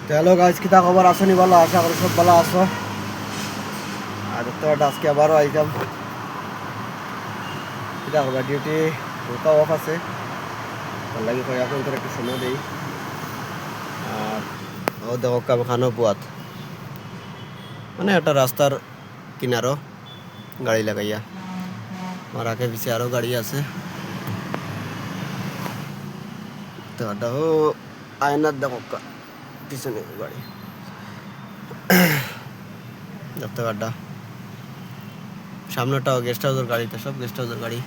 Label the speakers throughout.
Speaker 1: Hello guys, কিতা খবর? আসনি ভালো? আশা করি সব ভালো আছো। আর তো আজকে আবারও আইতাম কিতা করবা, ডিউটি ওটা অফ আছে, তার লাগে কয় এখন তোর একটু সময় দেই। আর ও দেখো কাম খানো পুয়াত মানে একটা রাস্তার কিনারও গাড়ি লাগাইয়া, আমার আগে পিছিয়ে আরও গাড়ি আছে। তো ও আয়নার দেখো পিছনে গাড়ি দেখতে পাড্ডা, সামনেটাও গেস্ট হাউসের গাড়িতে, সব গেস্ট হাউসের গাড়ি।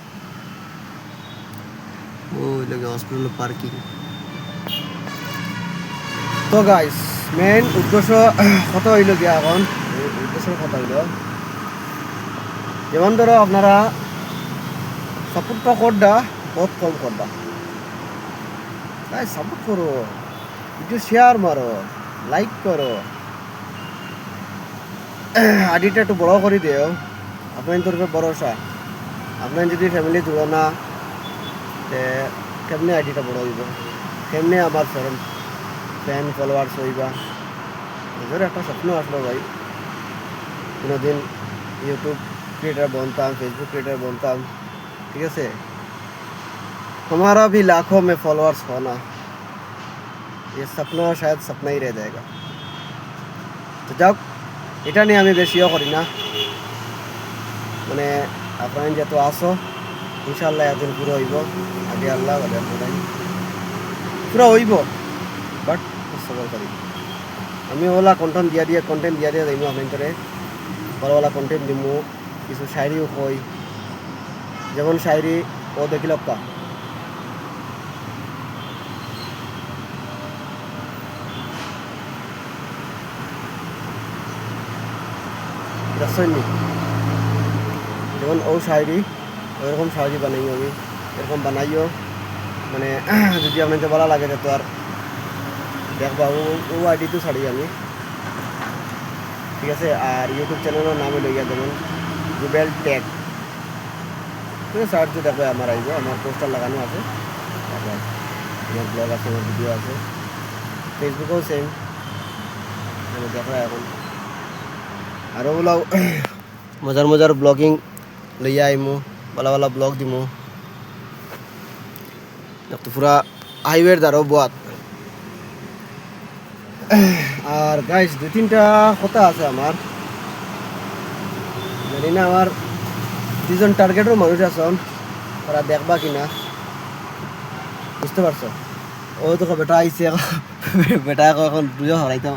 Speaker 1: ওই লাগে হসপিটাল পার্কিং। তো গাইস, মেইন উদ্দেশ্য কত হইল গিয়া এখন, উদ্দেশ্যের কথা হইল যেমন ধরো আপনারা সাপোর্টটা করডা বহুত কম করবা, তাই সাপোর্ট করো, একটু শেয়ার মারো, লাইক করো, আইডিটা একটু বড় করে দিও। আপনার তোর ভরসা, আপনার যদি ফ্যামিলি জুড়ো না তে কেমনি আইডিটা বড় হইব, কেমনি আমার ফ্যান ফলোয়ার্স হইবা। নিজের একটা স্বপ্ন আসলো ভাই, কোনোদিন ইউটিউব क्रिएटर बनताम, फेसबुक क्रिएटर बनताम, ठीक है। हमारा भी लाखों में फॉलोअर्स होना, ये सपना शायद सपना ही रह जाएगा। তো যাক, এটা নিয়ে আমি বেশিও করি না, মানে আপনার যেহেতু আসো ইনশাল্লাহ একদিন পুরো হইব, আগে আল্লাহ বাদে আপনারাই পুরো হইব। বাট সবর করি আমি ওলা কন্টেন্ট দিয়া দিয়ে যাইব আপনার ভালোওয়ালা কন্টেন্ট দিব, কিছু শায়রিও কই, যেমন শায়রি ও দেখিল কা দেখছেননি, যেমন ও শায়রি ওইরকম শায়রি বানাইও আমি, এরকম বানাইও মানে যদি আপনাদের ভালো লাগে তো আর দেখবা ও আইডি তো ছাড়ি আমি, ঠিক আছে। আর ইউটিউব চ্যানেলের নামে লইয়া যেমন রুবেল টেক, ঠিক আছে, সার্চ দিয়ে দেখবে আমার আইব, আমার পোস্টার লাগানো আছে, তারপর আমার ব্লগ আছে, আমার ভিডিও আছে, ফেসবুকেও সেম দেখবা এখন। আরও ওলাও মজার মজার ব্লগিং লইয়া আইমু, ভালো ভালো ব্লগ দিমু, তো পুরা হাইওয়ের দ্বারাও বাত। আর গাইস, দুই তিনটা কথা আছে আমার, জানি না আমার দুজন টার্গেটের মানুষ আছেন, ওরা দেখবা কিনা, বুঝতে পারছো? ও তো বেটা আইসে, বেটা এখন বুঝে হরাইতাম